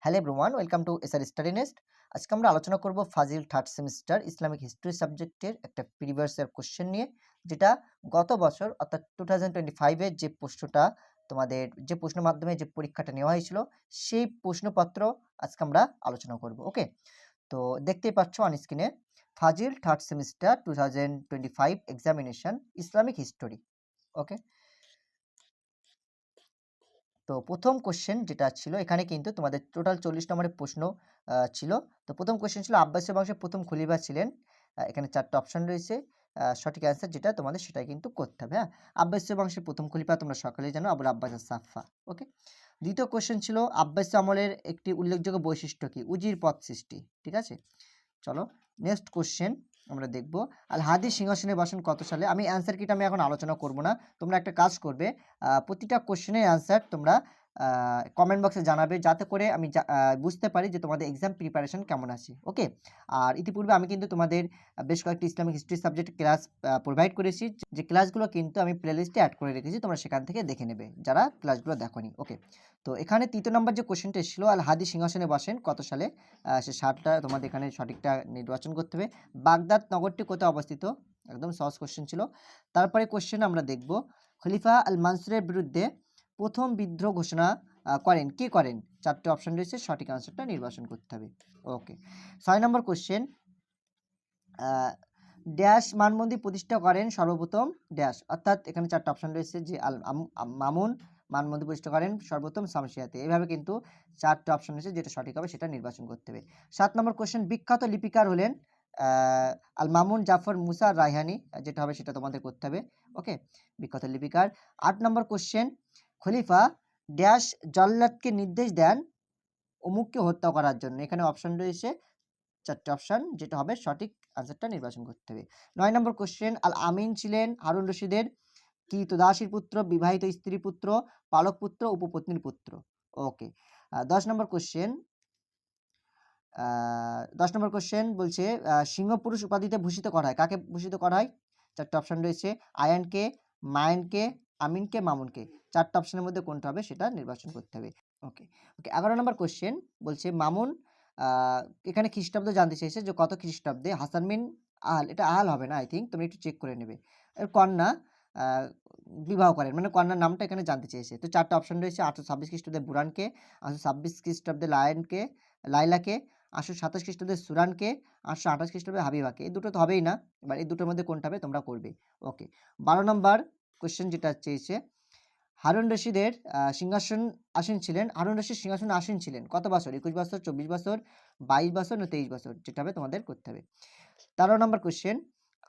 Hello everyone, welcome to SR study nest. আজকে আমরা আলোচনা করব ফাজিল থার্ড সেমিস্টার ইসলামিক হিস্ট্রি সাবজেক্টের একটা প্রিভিয়াস ইয়ার কোশ্চেন নিয়ে, যেটা গত বছর অর্থাৎ 2025 এর যে প্রশ্নটা তোমাদের যে প্রশ্নের মাধ্যমে যে পরীক্ষাটা নেওয়া হয়েছিল সেই প্রশ্নপত্র আজকে আমরা আলোচনা করব। ওকে, তো দেখতেই পাচ্ছ অন স্ক্রিনে Fazil third semester 2025 examination Islamic history. Okay, তো প্রথম কোশ্চেন যেটা ছিল এখানে কিন্তু তোমাদের টোটাল 40 নম্বরের প্রশ্ন ছিল। তো প্রথম কোশ্চেন ছিল আব্বাসীয় বংশের প্রথম খলিফা ছিলেন। এখানে 4টা অপশন রয়েছে। সঠিক অ্যান্সার যেটা তোমাদের সেটাই কিন্তু করতে হবে। হ্যাঁ, আব্বাসীয় বংশের প্রথম খলিফা তোমরা সকলেই জানো, আবুল আব্বাস আস-সাফা। ওকে, দ্বিতীয় কোশ্চেন ছিল আব্বাসীয় আমলের একটি উল্লেখযোগ্য বৈশিষ্ট্য কি? উজির পদ সৃষ্টি। ঠিক আছে, চলো নেক্সট কোশ্চেন আমরা দেখব। আল হাদি সিংহাসনে বসেন কত সালে? আমি অ্যান্সার কিটা আমি এখন আলোচনা করব না, তোমরা একটা কাজ করবে, প্রতিটা কোশ্চেনের অ্যান্সার তোমরা কমেন্ট বক্সে জানাবে, যাতে করে আমি বুঝতে পারি যে তোমাদের এক্সাম প্রিপারেশন কেমন আছে। ওকে, আর ইতিপূর্বে আমি কিন্তু তোমাদের বেশ কয়েকটি Islamic history subject class provide করেছি, যে ক্লাসগুলো কিন্তু আমি প্লেলিস্টে অ্যাড করে রেখেছি, তোমরা সেখান থেকে দেখে নেবে যারা ক্লাসগুলো দেখোনি। ওকে, তো এখানে তৃতীয় নম্বর যে কোশ্চেনটা ছিল আল হাদি সিংহাসনে বসেন কত সালে, সে সালটা তোমাদের এখানে সঠিকটা নির্বাচন করতে হবে। বাগদাদ নগরটি কোথায় অবস্থিত? একদম সহজ কোশ্চেন ছিল। তারপরে কোশ্চেন আমরা দেখব, খলিফা আল মানসুরের বিরুদ্ধে প্রথম বিদ্রোহ ঘোষণা করেন কে করেন? 4টে অপশন রয়েছে, সঠিক আনসারটা নির্বাচন করতে হবে। ওকে, 6 নম্বর কোশ্চেন, ড্যাশ মানমন্দির প্রতিষ্ঠা করেন সর্বপ্রথম ড্যাশ, অর্থাৎ এখানে 4টা অপশন রয়েছে যে আল মামুন মানমন্দির প্রতিষ্ঠা করেন সর্বপ্রথম শামসিয়াতে। এভাবে কিন্তু 4টা অপশন রয়েছে, যেটা সঠিক হবে সেটা নির্বাচন করতে হবে। 7 নম্বর কোশ্চেন, বিখ্যাত লিপিকার হলেন আল মামুন জাফর মুসা রায়হানি, যেটা হবে সেটা তোমাদের করতে হবে। ওকে, বিখ্যাত লিপিকার। 8 নম্বর কোশ্চেন, খলিফা ড্যাশ জল্লাদকে নির্দেশ দেন অমুককে হত্যা করার জন্য। এখানে অপশন রয়েছে 4টে অপশন, যেটা হবে সঠিক আনসারটা নির্বাচন করতে হবে। 9 নম্বর কোশ্চেন, আল আমিন ছিলেন হারুন রশিদের কি দাসীর পুত্র, বিবাহিত স্ত্রী পুত্র, পালক পুত্র, উপপত্নীর পুত্র। ওকে, 10 নম্বর কোশ্চেন, 10 নম্বর কোশ্চেন বলছে সিংহ পুরুষ উপাধিতে ভূষিত করা হয়, কাকে ভূষিত করা হয়? 4টে অপশন রয়েছে, আয়ানকে, মায়ানকে, আমিনকে, মামুনকে। 4টা অপশনের মধ্যে কোনটা হবে সেটা নির্বাচন করতে হবে। ওকে, ওকে, 11 নম্বর কোশ্চেন বলছে মামুন এখানে খ্রিস্টাব্দ জানতে চাইছে যে কত খ্রিস্টাব্দে হাসান বিন আহাল, এটা আহাল হবে না, আই থিঙ্ক তুমি একটু চেক করে নেবে, এর কন্যা বিবাহ করেন, মানে কন্যার নামটা এখানে জানতে চেয়েছে। তো 4টা অপশন রয়েছে, 826 খ্রিস্টাব্দে বুরানকে, 826 খ্রিস্টাব্দে লাইলাকে, 827 খ্রিস্টাব্দে সুরানকে, 828 খ্রিস্টাব্দে হাবিবাকে। এই দুটো তো হবেই না, এবার এই দুটোর মধ্যে কোনটা হবে তোমরা করবে। ওকে, 12 নম্বর কোশ্চেন যেটা চেয়েছে, হারুন রশিদের সিংহাসন আসীন ছিলেন, হারুন রশিদ সিংহাসনে আসীন ছিলেন কত বছর? 21 বছর, 24 বছর, 22 বছর না 23 বছর, যেটা হবে তোমাদের করতে হবে। 13 নম্বর কোশ্চেন,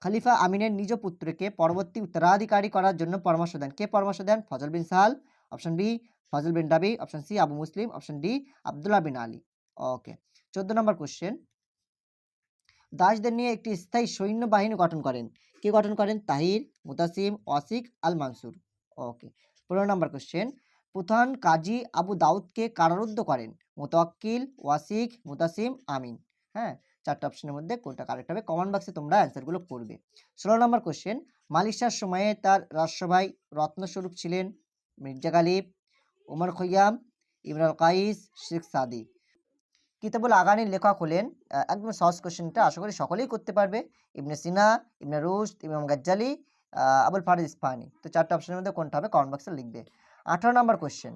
খলিফা আমিনের নিজ পুত্রকে পরবর্তী উত্তরাধিকারী করার জন্য পরামর্শ দেন, কে পরামর্শ দেন? ফজল বিন সাহাল, অপশন বি ফজল বিন রাবি, অপশন সি আবু মুসলিম, অপশন ডি আব্দুল্লাহ বিন আলী। ওকে, 14 নম্বর কোশ্চেন, দাসদের নিয়ে একটি স্থায়ী সৈন্য বাহিনী গঠন করেন, কে গঠন করেন? তাহির, মুতাসিম, ওয়াসিক, আল মানসুর। ওকে, 15 নম্বর কোশ্চেন, প্রধান কাজী আবু দাউদকে কারারুদ্ধ করেন? মুতাওয়াক্কিল, ওয়াসিক, মুতাসিম, আমিন। হ্যাঁ, 4টা অপশনের মধ্যে কোনটা কারেক্ট হবে? কমেন্ট বক্সে তোমরা অ্যান্সারগুলো করবে। 16 নম্বর কোশ্চেন, মালিক শাহর সময়ে তার রাজসভায় রত্নস্বরূপ ছিলেন মির্জা গালিব, উমর খৈয়াম, ইমরাল কাইস, শেখ সাদি। কিতাবুল আগানির লেখক হলেন, একদম সহজ কোশ্চেনটা, আশা করি সকলেই করতে পারবে, ইবনে সিনা, ইবনে রুশদ, ইমাম গাজ্জালি, আবুল ফারিদ ইস্পাহানি। তো 4টা অপশনের মধ্যে কোনটা হবে কমেন্ট বক্সে লিখবে। 18 নম্বর কোশ্চেন,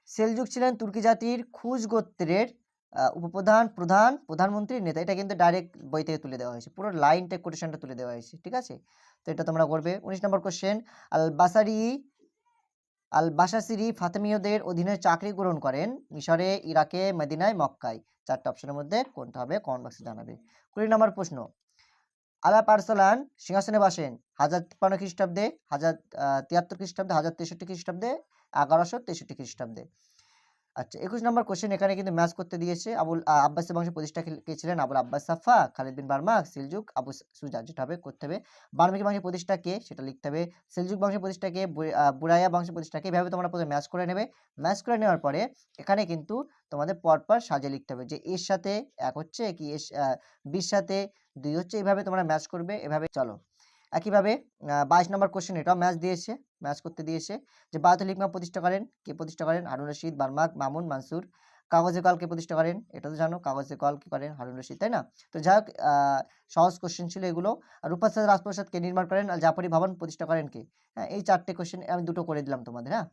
সেলজুক ছিলেন তুর্কি জাতির খুজ গোত্রের প্রধানমন্ত্রীর নেতা। এটা কিন্তু ডাইরেক্ট বই থেকে তুলে দেওয়া হয়েছে, পুরো লাইনটা কোটেশনটা তুলে দেওয়া হয়েছে। ঠিক আছে, তো এটা তোমরা করবে। 19 নম্বর কোশ্চেন, আল বাসাসিরি ফাতেমীয়দের অধীনে চাকরি গ্রহণ করেন মিশরে, ইরাকে, মদিনায়, মক্কায়। 4টা অপশনের মধ্যে কোনটা হবে কমেন্ট বক্সে জানাবে। 20 নম্বর প্রশ্ন, আলাপ আরসালান সিংহাসনে বসেন 1053 খ্রিস্টাব্দে, 1073 খ্রিস্টাব্দে, 1063 খ্রিস্টাব্দে, 1163 খ্রিস্টাব্দে। আচ্ছা, 21 নম্বর কোশ্চেন, এখানে কিন্তু ম্যাচ করতে দিয়েছে। আব্বাসী বংশের প্রতিষ্ঠা কে ছিলেন? আবুল আব্বাস সাফা, খালিদ বিন বার্মাক, সিলজুক, আবু সুজা, যেটা হবে করতে হবে। বাল্মীকি বংশের প্রতিষ্ঠা কে সেটা লিখতে হবে। সিলজুক বংশের প্রতিষ্ঠা কে, বুরাইয়া বংশের প্রতিষ্ঠা কে। এভাবে তোমরা প্রথমে ম্যাচ করে নেবে। ম্যাচ করে নেওয়ার পরে এখানে কিন্তু তোমাদের পরপর সাজিয়ে লিখতে হবে, যে এর সাথে এক হচ্ছে কি, বির সাথে 2 হচ্ছে, এইভাবে তোমরা ম্যাচ করবে। এভাবে চলো একইভাবে 22 নম্বর কোশ্চেন, এটাও ম্যাচ দিয়েছে, ম্যাচ করতে দিয়েছে যে বায়তুল হিকমা প্রতিষ্ঠা করেন, কে প্রতিষ্ঠা করেন? হারুন রশিদ, বার্মাক, মামুন, মানসুর। কাগজে কল কে প্রতিষ্ঠা করেন? এটা তো জানো, কাগজে কল কি করেন? হারুন রশিদ, তাই না? তো যাই হোক, সহজ কোশ্চেন ছিল এগুলো। আর রূপাচাঁদ রাজপ্রাসাদ কে নির্মাণ করেন? আল জাফরি ভবন প্রতিষ্ঠা করেন কে? হ্যাঁ, এই 4টে কোশ্চেন আমি দুটো করে দিলাম তোমাদের, হ্যাঁ।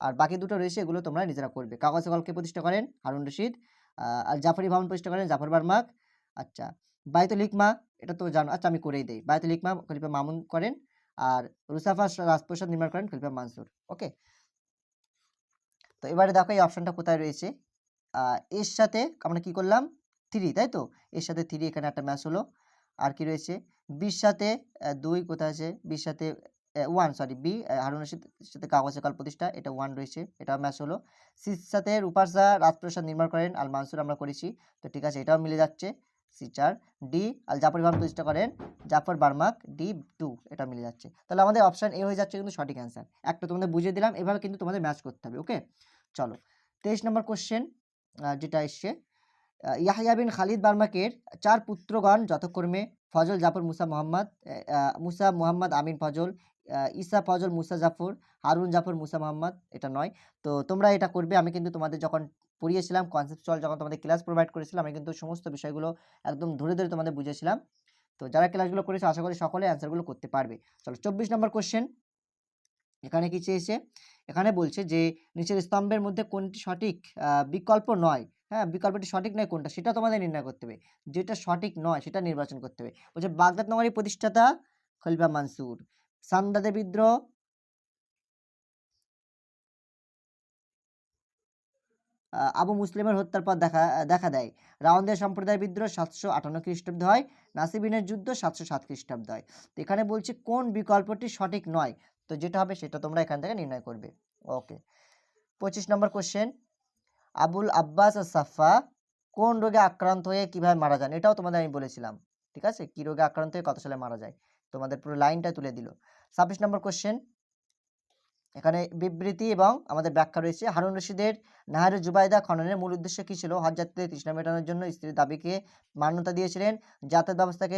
আর বাকি দুটো রয়েছে, এগুলো তোমরা নিজেরা করবে। কাগজে কল কে প্রতিষ্ঠা করেন? হারুন রশিদ। আল জাফরি ভবন প্রতিষ্ঠা করেন? জাফর বার্মাক। আচ্ছা, বায়তুল হিকমা, এটা তো জানো। আচ্ছা, আমি করেই দেই। বায়তুল হিকমা খলিফা মামুন করেন, আর রুসাফা রাজপ্রাসাদ নির্মাণ করেন খলিফা মানসুর। ওকে, তো এবারে দেখো এই অপশনটা কোথায় রয়েছে। এর সাথে আমরা কি করলাম? 3, তাই তো? এর সাথে 3 এখানে একটা ম্যাচ হলো। আর কি রয়েছে? বির সাথে 2 কোথায় আছে? বির সাথে 1, সরি, বি হারুন রশিদের সাথে কাগজে কল প্রতিষ্ঠা, এটা 1 রয়েছে, এটাও ম্যাচ হলো। সির সাথে রূপার শাহ রাজপ্রাসাদ নির্মাণ করেন আল মানসুর, আমরা করেছি, তো ঠিক আছে, এটাও মিলে যাচ্ছে। সি 4। ডি আল জাফর ভবন প্রতিষ্ঠা করেন জাফর বার্মাক, ডি 2, এটা মিলে যাচ্ছে। তাহলে আমাদের অপশন এ হয়ে যাচ্ছে কিন্তু সঠিক অ্যান্সার। একটা তোমাদের বুঝিয়ে দিলাম, এভাবে কিন্তু তোমাদের ম্যাচ করতে হবে। ওকে, চলো 23 নম্বর কোশ্চেন যেটা এসছে, ইয়াহইয়া বিন খালিদ বার্মাকের 4 পুত্রগণ যথাক্রমে ফজল, জাফর, মুসা মুহাম্মদ, আমিন ফজল, ঈসা ফজল, মুসা জাফর, হারুন জাফর, মুসা মোহাম্মদ, এটা নয়। তো তোমরা এটা করবে। আমি কিন্তু তোমাদের যখন পড়িয়েছিলাম, কনসেপচুয়াল যখন তোমাদের ক্লাস প্রোভাইড করেছিলাম, আমি কিন্তু সমস্ত বিষয়গুলো একদম ধরে ধরে তোমাদের বুঝিয়েছিলাম। তো যারা ক্লাসগুলো করেছে আশা করি সকলে অ্যান্সারগুলো করতে পারবে। চলো 24 নম্বর কোশ্চেন, এখানে কি চেয়েছে? এখানে বলছে যে নিচের স্তম্ভের মধ্যে কোনটি সঠিক বিকল্প নয়। হ্যাঁ, বিকল্পটি সঠিক নয় কোনটা, সেটা তোমাদের নির্ণয় করতে হবে। যেটা সঠিক নয় সেটা নির্বাচন করতে হবে। বলছে বাগদাদ নগরীর প্রতিষ্ঠাতা খলিফা মানসুর, সান্দাদে বিদ্রোহ, আবু মুসলিমের হত্যার পর দেখা দেয়, রাউন্দের সম্প্রদায় বিদ্রোহ 758 খ্রিস্টাব্দে হয়, নাসিবিনের যুদ্ধ 707 খ্রিস্টাব্দে হয়। তো এখানে বলছে কোন বিকল্পটি সঠিক নয়, তো যেটা হবে সেটা তোমরা এখান থেকে নির্ণয় করবে। ওকে, 25 নম্বর কোশ্চেন, আবুল আব্বাস সাফা কোন রোগে আক্রান্ত হয়ে কিভাবে মারা যান? এটাও তোমাদের আমি বলেছিলাম, ঠিক আছে, কি রোগে আক্রান্ত হয়ে কত সালে মারা যায়, তোমাদের পুরো লাইনটা তুলে দিল। 26 নম্বর কোশ্চেন, এখানে বিবৃতি এবং আমাদের ব্যাখ্যা রয়েছে। হারুন রশিদের নাহারে জুবাইদা খননের মূল উদ্দেশ্য কী ছিল? হজযাত্রীদের তৃষ্ণা মেটানোর জন্য, স্ত্রীর দাবিকে মান্যতা দিয়েছিলেন, যাতায়াত ব্যবস্থাকে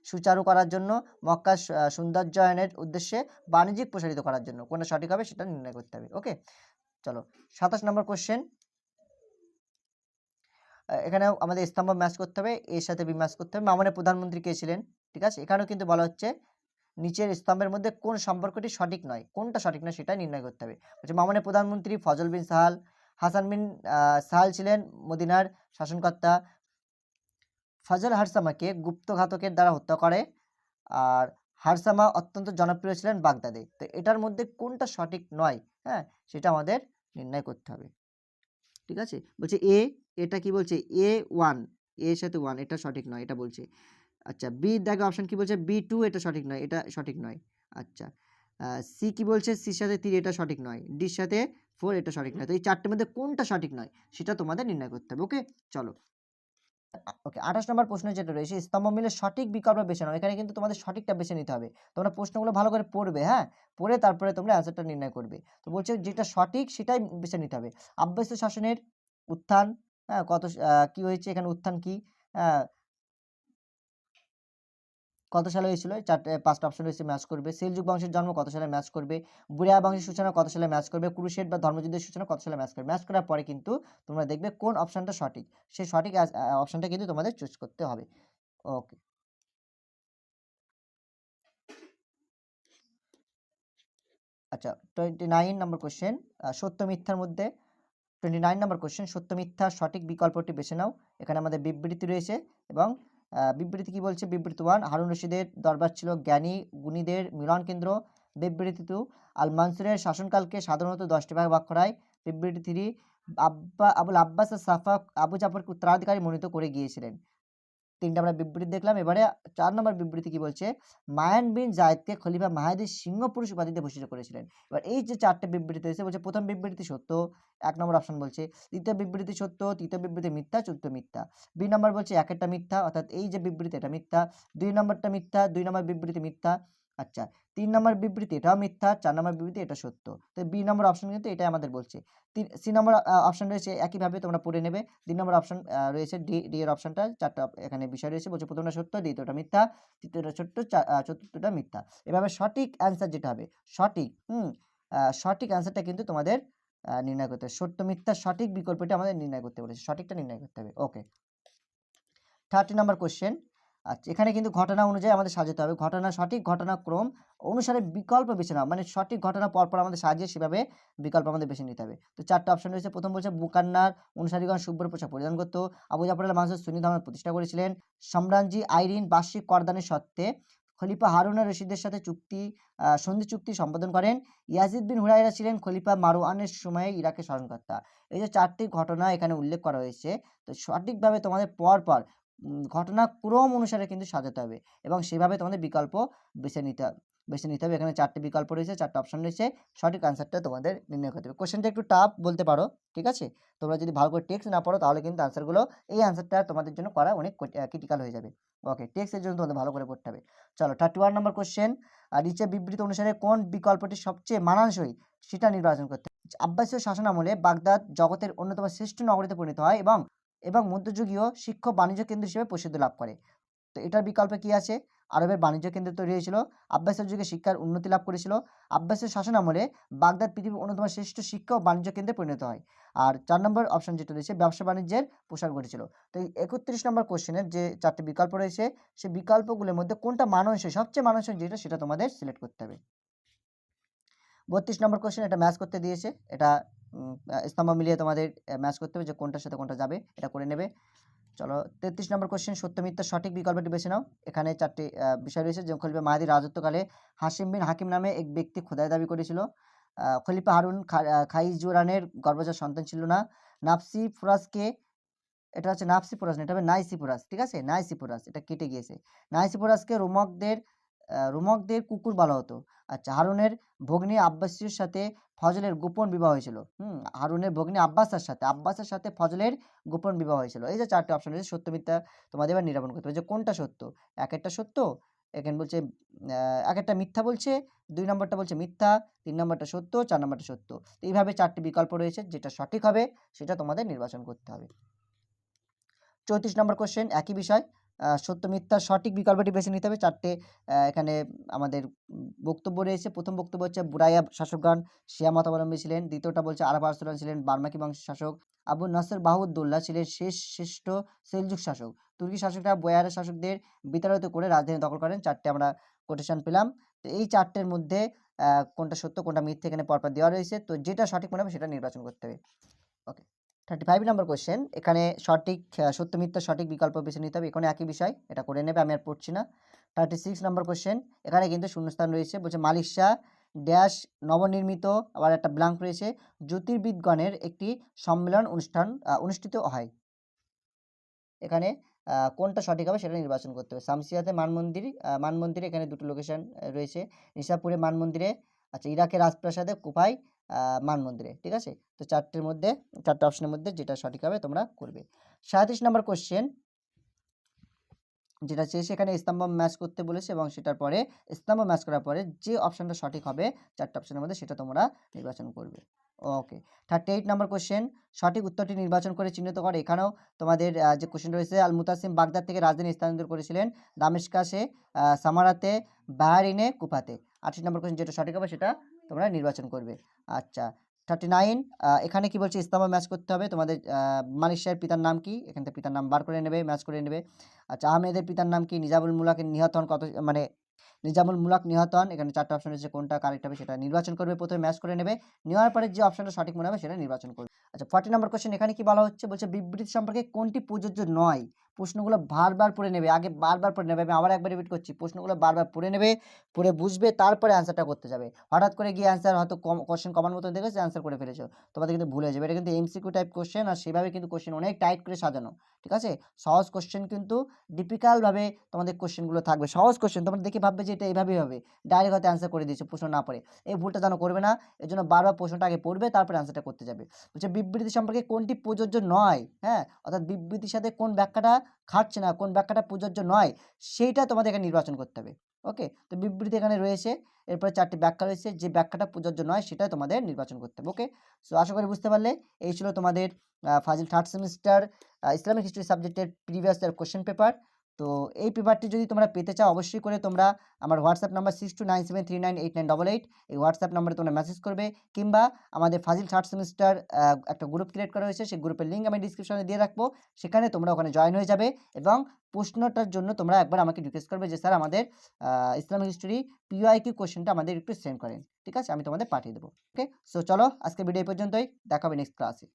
সুচারু করার জন্য, মক্কার সৌন্দর্যায়নের উদ্দেশ্যে, বাণিজ্যিক প্রসারিত করার জন্য। কোনটা সঠিক হবে সেটা নির্ণয় করতে হবে। ওকে, চলো 27 নম্বর কোশ্চেন, এখানেও আমাদের স্তম্ভ ম্যাচ করতে হবে, এর সাথে বি ম্যাচ করতে হবে। মামুনের প্রধানমন্ত্রী কে ছিলেন? ঠিক আছে, এখানেও কিন্তু বলা হচ্ছে নিচের স্তম্ভের মধ্যে কোন সম্পর্কটি সঠিক নয়, কোনটা সঠিক নয় সেটা নির্ণয় করতে হবে। বলছে মামুনের প্রধানমন্ত্রী ফজল বিন সাহাল, হাসান বিন সাহাল ছিলেন মদিনার শাসনকর্তা, ফজল হারসামাকে গুপ্তঘাতকের দ্বারা হত্যা করে, আর হারসামা অত্যন্ত জনপ্রিয় ছিলেন বাগদাদে। তো এটার মধ্যে কোনটা সঠিক নয়, হ্যাঁ, সেটা আমাদের নির্ণয় করতে হবে। ঠিক আছে, বলছে এটা কি বলছে? A1, এর সাথে 1, এটা সঠিক নয়, এটা বলছে। আচ্ছা, বি দেখো অপশন কি বলছে? B2, এটা সঠিক নয়, এটা সঠিক নয়। আচ্ছা, সি কি বলছে? সির সাথে 3, এটা সঠিক নয়। ডির সাথে 4, এটা সঠিক নয়। তো এই 4টের মধ্যে কোনটা সঠিক নয় সেটা তোমাদের নির্ণয় করতে হবে। ওকে, চলো। ওকে, 28 নম্বর প্রশ্ন যেটা রয়েছে, স্তম্ভ মিলে সঠিক বিকল্প বেছে নাও। এখানে কিন্তু তোমাদের সঠিকটা বেছে নিতে হবে। তোমরা প্রশ্নগুলো ভালো করে পড়বে, হ্যাঁ, পড়ে তারপরে তোমরা অ্যান্সারটা নির্ণয় করবে। তো বলছে যেটা সঠিক সেটাই বেছে নিতে হবে। আব্বাসীয় শাসনের উত্থান, হ্যাঁ, কি হয়েছে এখানে, উত্থান কি, হ্যাঁ, কত সালে হয়েছিল? 5টা অপশন রয়েছে, ম্যাচ করবে। সেলজুক বংশের জন্ম কত সালে? ম্যাচ করবে। বুরিয়া বংশের সূচনা কত সালে? ম্যাচ করবে। ক্রুসেড বা ধর্মযুদ্ধের সূচনা কত সালে? ম্যাচ করবে। ম্যাচ করার পরে কিন্তু তোমরা দেখবে কোন অপশনটা সঠিক, সেই সঠিক অপশনটা কিন্তু তোমাদের চুজ করতে হবে। ওকে, আচ্ছা 29 নম্বর কোশ্চেন, সত্য মিথ্যার মধ্যে 29 নম্বর কোশ্চেন, সত্য মিথ্যার সঠিক বিকল্পটি বেছে নাও। এখানে আমাদের বিবৃতি রয়েছে এবং বিবৃতি কি বলছে? বিবৃতি 1, হারুন রশিদের দরবার ছিল জ্ঞানী গুণীদের মিলন কেন্দ্র। বিবৃতি 2, আল মানসুরের শাসনকালকে সাধারণত 10টি ভাগে ভাগ করায়। বিবৃতি 3, আবুল আব্বাস সাফা আবু জাফরকে উত্তরাধিকারী মনোনীত করে গিয়েছিলেন। 3টা আমরা বিবৃতি দেখলাম। এবারে 4 নম্বর বিবৃতি কি বলছে? মায়ান বিন জায়েদকে খলিফা মাহেদীর সিংহপুরুষ উপাধিতে ভূষিত করেছিলেন। এবার এই যে 4টে বিবৃতি রয়েছে, বলছে প্রথম বিবৃতি সত্য, 1 নম্বর অপশন বলছে। দ্বিতীয় বিবৃতি সত্য, তৃতীয় বিবৃতি মিথ্যা, চতুর্থ মিথ্যা। 2 নম্বর বলছে একেরটা মিথ্যা, অর্থাৎ এই যে বিবৃতি এটা মিথ্যা। 2 নম্বরটা মিথ্যা, 2 নম্বর বিবৃতি মিথ্যা। আচ্ছা, ৩ নম্বর বিবৃতি এটাও মিথ্যা, ৪ নম্বর বিবৃতি এটা সত্য। তো বি নম্বর অপশন কিন্তু এটাই আমাদের বলছে। সি নম্বর অপশন রয়েছে একইভাবে তোমরা পড়ে নেবে। ৩ নম্বর অপশন রয়েছে ডি এর অপশনটা ৪ টা এখানে বিষয় রয়েছে। বলছে ১ম টা সত্য, দ্বিতীয়টা মিথ্যা, তৃতীয়টা সত্য, চতুর্থটা মিথ্যা। এভাবে সঠিক অ্যান্সার যেটা হবে, সঠিক সঠিক অ্যান্সারটা কিন্তু তোমাদের নির্ণয় করতে হবে। সত্য মিথ্যা সঠিক বিকল্পটা আমাদের নির্ণয় করতে বলেছে। সঠিকটা নির্ণয় করতে হবে। ওকে। 30 নম্বর কোয়েশ্চেন। আচ্ছা, এখানে কিন্তু ঘটনা অনুযায়ী আমাদের সাজাতে হবে। ঘটনা সঠিক ঘটনাক্রম অনুসারে বিকল্প বেছে নাও। মানে সঠিক ঘটনা পরপর আমাদের সাজিয়ে সেভাবে বিকল্প আমাদের বেছে নিতে হবে। তো ৪ টা অপশন রয়েছে। ১ম বলছে বুকান্নার অনুসারীগণ শুভ্র পোশাক পরিধান করত। আবু জাফর আল মানসুর সুন্নি ধর্ম প্রতিষ্ঠা করেছিলেন। সম্রাজ্ঞী আইরিন বার্ষিক করদানের সত্ত্বে খলিফা হারুন আর রশিদের সাথে সন্ধি চুক্তি সম্পাদন করেন। ইয়াজিদ বিন হুরায়রা ছিলেন খলিফা মারওয়ানের সময়ে ইরাকের শাসনকর্তা। এই যে ৪ টি ঘটনা এখানে উল্লেখ করা হয়েছে। তো সঠিকভাবে তোমাদের পরপর ঘটনাক্রম অনুসারে কিন্তু সাজাতে হবে এবং সেভাবে তোমাদের বিকল্প বেছে নিতে হবে। এখানে ৪ টি বিকল্প রয়েছে, ৪ টা অপশন রয়েছে। সঠিক আনসারটা তোমাদের নির্ণয় করতে হবে। কোশ্চেনটা একটু টাফ বলতে পারো, ঠিক আছে? তোমরা যদি ভালো করে টেক্সট না পড়ো তাহলে কিন্তু আনসারগুলো এই আনসারটা তোমাদের জন্য করা অনেক ক্রিটিক্যাল হয়ে যাবে। ওকে, টেক্সটের জন্য তোমাদের ভালো করে পড়তে হবে। চলো 31 নম্বর কোশ্চেন। নিচে বিবৃতি অনুসারে কোন বিকল্পটি সবচেয়ে মানানসই সেটা নির্বাচন করতে হবে। আব্বাসীয় শাসনামলে বাগদাদ জগতের অন্যতম শ্রেষ্ঠ নগরীতে পরিণত হয় এবং মধ্যযুগীয় শিক্ষক বাণিজ্য কেন্দ্র হিসেবে প্রসিদ্ধি লাভ করে। তো এটার বিকল্পে কি আছে? আরবের বাণিজ্য কেন্দ্র তৈরি হয়েছিল। আব্বাসীয় যুগে শিক্ষার উন্নতি লাভ করেছিল। আব্বাসীয় শাসনামলে বাগদাদ পৃথিবীর অন্যতম শ্রেষ্ঠ শিক্ষা ও বাণিজ্য কেন্দ্রে পরিণত হয়। আর ৪ নম্বর অপশন যেটা রয়েছে ব্যবসা বাণিজ্যের প্রসার ঘটেছিল। তো এই ৩১ নম্বর কোশ্চেনের যে ৪ টি বিকল্প রয়েছে সেই বিকল্পগুলোর মধ্যে কোনটা মানানসই, সবচেয়ে মানানসই যেটা সেটা তোমাদের সিলেক্ট করতে হবে। ৩২ নম্বর কোশ্চেন, এটা ম্যাচ করতে দিয়েছে। এটা স্তম্ভ মিলিয়ে তোমাদের ম্যাচ করতে হবে যে কোনটার সাথে কোনটা যাবে, এটা করে নেবে। চলো ৩৩ নম্বর কোশ্চেন, সত্য মিথ্যার সঠিক বিকল্পটি বেছে নাও। এখানে ৪ টি বিষয় রয়েছে। যেমন খলিফা মাহদীর রাজত্বকালে হাশিম বিন হাকিম নামে এক ব্যক্তি খোদাই দাবি করেছিল। খলিফা হারুন খাইজুরানের গর্ভজাত সন্তান ছিল না। নাফসি ফুরাজকে, এটা হচ্ছে নাফসি পোরাস না, এটা হবে নাইসিফোরাস, ঠিক আছে? নাইসিফোরাস, এটা কেটে গিয়েছে। নাইসিফোরাসকে রোমকদের কুকুর বলা হতো। আচ্ছা, হারুনের ভগ্নী আব্বাসীর সাথে ফজলের গোপন বিবাহ হয়েছিল। হারুনের ভগ্নী আব্বাসের সাথে ফজলের গোপন বিবাহ হয়েছিল। এই যে ৪ টি অপশন রয়েছে, সত্য মিথ্যা তোমাদের এবার নিরূপণ করতে হবে যে কোনটা সত্য। একটা সত্য, এখানে বলছে একটা মিথ্যা বলছে, ২ নম্বরটা বলছে মিথ্যা, ৩ নম্বরটা সত্য, ৪ নম্বরটা সত্য। তো এইভাবে ৪ টি বিকল্প রয়েছে, যেটা সঠিক হবে সেটা তোমাদের নির্বাচন করতে হবে। ৩৪ নম্বর কোশ্চেন, একই বিষয়। সত্য মিথ্যার সঠিক বিকল্পটি বেছে নিতে হবে। ৪ টে এখানে আমাদের বক্তব্য রয়েছে। ১ম বক্তব্য হচ্ছে বুরাইয়া শাসকগণ শিয়া মতাবলম্বী ছিলেন। দ্বিতীয়টা বলছে আরব আরসুলান ছিলেন বার্মাকি বংশের শাসক। আবু নসর বাহুউদ্দৌলা ছিলেন শ্রেষ্ঠ সেলজুক শাসক। তুর্কি শাসকরা বয়ার শাসকদের বিতাড়িত করে রাজধানী দখল করেন। ৪ টে আমরা কোটেশন পেলাম। তো এই ৪ টের মধ্যে কোনটা সত্য কোনটা মিথ্যা এখানে পরপর দেওয়া রয়েছে। তো যেটা সঠিক মনে হবে সেটা নির্বাচন করতে হবে। ওকে। 35 নম্বর কোশ্চেন, এখানে সত্য মিথ্যার সঠিক বিকল্প বেছে নিতে হবে। এখানে একই বিষয়, এটা করে নেবে, আমি আর পড়ছি না। 36 নম্বর কোশ্চেন, এখানে কিন্তু শূন্যস্থান রয়েছে। বলছে মালিক শাহ ড্যাশ নবনির্মিত, আবার একটা ব্ল্যাঙ্ক রয়েছে, জ্যোতির্বিদগণের একটি সম্মেলন অনুষ্ঠিত হয়। এখানে কোনটা সঠিক হবে সেটা নির্বাচন করতে হবে। শামসিয়াতে মানমন্দিরে এখানে দুটো লোকেশন রয়েছে। নিশাপুরে মানমন্দিরে, আচ্ছা ইরাকের রাজপ্রাসাদে, কুফায় মানমন্দিরে, ঠিক আছে? তো ৪টের মধ্যে ৪টা অপশনের মধ্যে যেটা সঠিক হবে তোমরা করবে। ৩৭ নম্বর কোশ্চেন, যেটা চেয়েছে এখানে স্তম্ভ ম্যাচ করতে বলেছে এবং সেটার পরে স্তম্ভ ম্যাচ করার পরে যে অপশনটা সঠিক হবে ৪টা অপশনের মধ্যে সেটা তোমরা নির্বাচন করবে। ওকে। 38 নম্বর কোশ্চেন, সঠিক উত্তরটি নির্বাচন করে চিহ্নিত করে। এখানেও তোমাদের যে কোশ্চেন রয়েছে, আল মুতাসিম বাগদাদ থেকে রাজধানী স্থানান্তর করেছিলেন দামেস্কাসে, সামারাতে, বাহরিনে, কুফাতে। 38 নম্বর কোশ্চেন যেটা সঠিক হবে সেটা তোমরা নির্বাচন করবে। আচ্ছা 39, এখানে কি বলছে স্তম্ভ ম্যাচ করতে হবে। তোমাদের মালিক শাহের পিতার নাম কি, এখান থেকে পিতার নাম বার করে নেবে, ম্যাচ করে নেবে। আচ্ছা, আহমেদের পিতার নাম কি, নিজামুল মুলাক নিহত হন। এখানে 4টা অপশন রয়েছে, কোনটা কারেক্ট হবে সেটা নির্বাচন করবে। প্রথমে ম্যাচ করে নেবে, নেওয়ার পরে যে অপশনটা সঠিক মনে হবে সেটা নির্বাচন করবে। আচ্ছা 40 নম্বর কোশ্চেন, এখানে কি বলা হচ্ছে, বলছে বিবৃতি সম্পর্কে কোনটি প্রযোজ্য নয়। প্রশ্নগুলো বারবার পড়ে নেবে, আগে বারবার পড়ে নেবে, আমি আবার একবার রিপিট করছি, প্রশ্নগুলো বারবার পড়ে নেবে, পড়ে বুঝবে, তারপরে অ্যান্সারটা করতে যাবে। হঠাৎ করে গিয়ে অ্যান্সার হয়তো কোশ্চেন কমার মতো দেখেছে, অ্যান্সার করে ফেলেছো, তোমাদের কিন্তু ভুলে যাবে। এটা কিন্তু এমসিকিউ টাইপ কোশ্চেন, আর সেভাবে কিন্তু কোশ্চেন অনেক টাইট করে সাজানো, ঠিক আছে? সহজ কোশ্চেন কিন্তু ডিফিকাল্টভাবে তোমাদের কোশ্চেনগুলো থাকবে। সহজ কোশ্চেন তোমরা দেখে ভাববে যে এটা এইভাবেই হবে, ডাইরেক্ট হয়তো অ্যান্সার করে দিয়েছে প্রশ্ন না পড়ে। এই ভুলটা যেন করবে না, এর জন্য বারবার প্রশ্নটা আগে পড়বে, তারপরে অ্যান্সারটা করতে যাবে। বলছে বিবৃতি সম্পর্কে কোনটি প্রযোজ্য নয়, হ্যাঁ, অর্থাৎ বিবৃতির সাথে কোন ব্যাখ্যাটা খাটছে না, কোন ব্যাখ্যাটা প্রযোজ্য নয়, সেইটা তোমাদের এখানে নির্বাচন করতে হবে। ওকে, তো বিবৃতি এখানে রয়েছে, এরপরে 4টি ব্যাখ্যা রয়েছে, যে ব্যাখ্যাটা প্রযোজ্য নয় সেটা তোমাদের নির্বাচন করতে হবে। ওকে, সো আশা করি বুঝতে পারলে। এই ছিল তোমাদের ফাজিল থার্ড সেমিস্টার ইসলামিক হিস্ট্রি সাবজেক্টের প্রিভিয়াস ইয়ার কোশ্চেন পেপার। তো এই পেপারটি যদি তোমরা পেতে চাও অবশ্যই করে তোমরা আমার হোয়াটসঅ্যাপ নাম্বার 6297398988 এই হোয়াটসঅ্যাপ নাম্বারে তোমরা মেসেজ করবে, কিংবা আমাদের ফাজিল থার্ড সেমিস্টার একটা গ্রুপ ক্রিয়েট করা হয়েছে, সেই গ্রুপের লিঙ্ক আমি ডিসক্রিপশনে দিয়ে রাখবো, সেখানে তোমরা ওখানে জয়েন হয়ে যাবে এবং প্রশ্নটার জন্য তোমরা একবার আমাকে রিকোয়েস্ট করবে যে স্যার আমাদের ইসলামিক হিস্ট্রি পিওআইকিউ কোশ্চেনটা আমাদের একটু সেন্ড করেন। ঠিক আছে, আমি তোমাদের পাঠিয়ে দেবো। ওকে, সো চলো আজকে ভিডিও এই পর্যন্তই, দেখা হবে নেক্সট ক্লাসে।